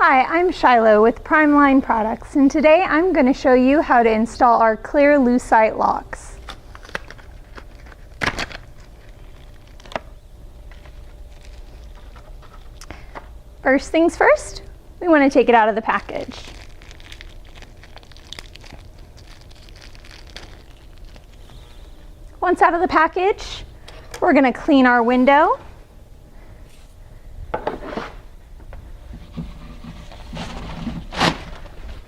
Hi, I'm Shiloh with Primeline Products, and today I'm going to show you how to install our clear Lucite locks. First things first, we want to take it out of the package. Once out of the package, we're going to clean our window.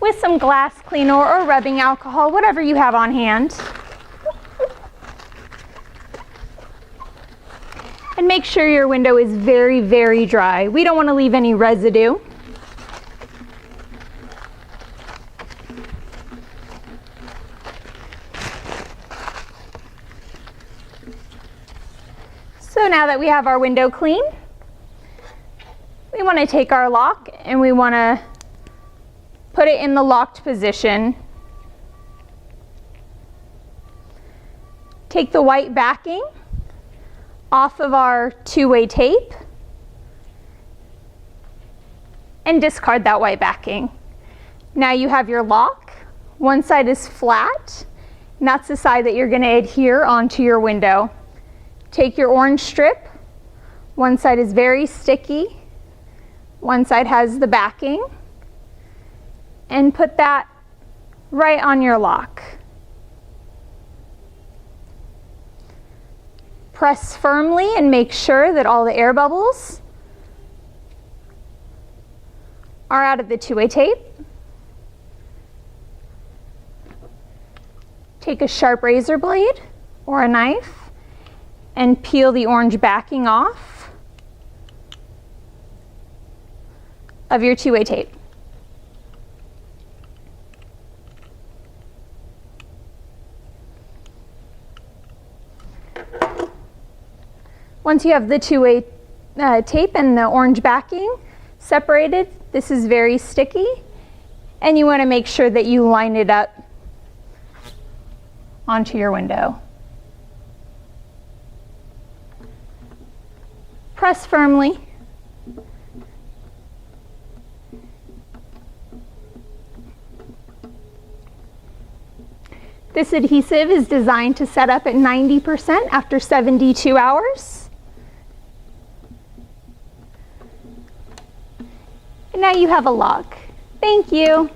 With some glass cleaner or rubbing alcohol, whatever you have on hand. And make sure your window is very, very dry. We don't want to leave any residue. So now that we have our window clean, we want to take our lock and we want to put it in the locked position. Take the white backing off of our two-way tape and discard that white backing. Now you have your lock. One side is flat, and that's the side that you're going to adhere onto your window. Take your orange strip. One side is very sticky. One side has the backing. And put that right on your lock. Press firmly and make sure that all the air bubbles are out of the two-way tape. Take a sharp razor blade or a knife and peel the orange backing off of your two-way tape. Once you have the two-way tape and the orange backing separated, this is very sticky, and you want to make sure that you line it up onto your window. Press firmly. This adhesive is designed to set up at 90% after 72 hours. And now you have a lock. Thank you.